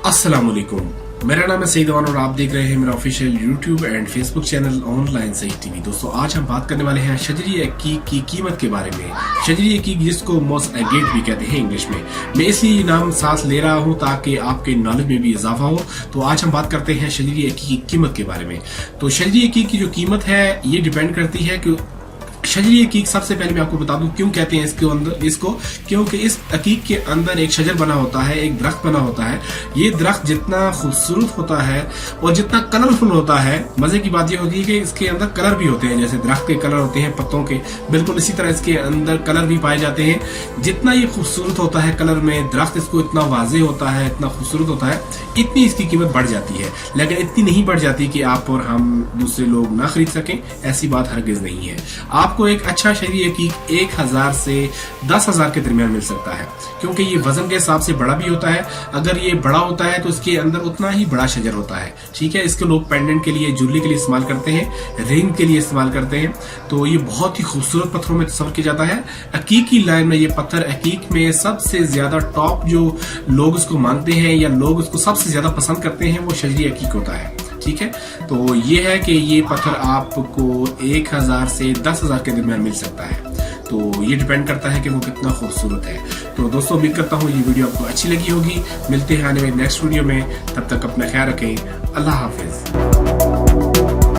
अस्सलाम वालेकुम, मेरा नाम है सईद अमान और आप देख रहे हैं मेरा official YouTube and Facebook channel online Saeed TV. दोस्तों आज हम बात करने वाले हैं शजरी अकीक की कीमत के बारे में। शजरी अकीक जिसको मोस्ट एगेट भी कहते हैं इंग्लिश में, मैं इसलिए ये नाम साथ ले रहा हूँ ताकि आपके नॉलेज में भी इजाफा हो। तो आज हम बात करते हैं शजरी अकीक की कीमत के बारे में। तो शजरी अकीक की जो कीमत है ये डिपेंड करती है कि शजरी अकीक, सबसे पहले मैं आपको बता दूं क्यों कहते हैं इसके अंदर इसको, क्योंकि इस अकीक के अंदर एक शजर बना होता है, एक दरख्त बना होता है। ये दरख्त जितना खूबसूरत होता है और जितना कलरफुल होता है, मजे की बात ये होती है कि इसके अंदर कलर भी होते हैं। जैसे दरख्त के कलर होते हैं पत्तों के, बिल्कुल इसी तरह इसके अंदर कलर भी पाए जाते हैं। जितना ये खूबसूरत होता है कलर में, दरख्त इसको इतना वाजे होता है, इतना खूबसूरत होता है, इतनी इसकी कीमत बढ़ जाती है। लेकिन इतनी नहीं बढ़ जाती कि आप और हम दूसरे लोग ना खरीद सकें, ऐसी बात हरगिज नहीं है। आपको एक अच्छा शजरी अकीक 1000 से 10,000 के दरमियान मिल सकता है, क्योंकि ये वजन के हिसाब से बड़ा भी होता है। अगर ये बड़ा होता है तो इसके अंदर उतना ही बड़ा शजर होता है, ठीक है। इसके लोग पेंडेंट के लिए, ज्वेलरी के लिए इस्तेमाल करते हैं, रिंग के लिए इस्तेमाल करते हैं। तो ये बहुत ही खूबसूरत पत्थरों में तस्वर किया जाता है। अकीक की लाइन में ये पत्थर, अकीक में सबसे ज्यादा टॉप जो लोग उसको मांगते हैं या लोग उसको सबसे ज्यादा पसंद करते हैं, वो शजरी अकीक होता है, ठीक है। तो ये है कि ये पत्थर आपको 1000 से 10,000 के दरमियान मिल सकता है। तो ये डिपेंड करता है कि वो कितना खूबसूरत है। तो दोस्तों उम्मीद करता हूँ ये वीडियो आपको अच्छी लगी होगी। मिलते हैं आने वाले नेक्स्ट वीडियो में, तब तक अपना ख्याल रखें। अल्लाह हाफिज।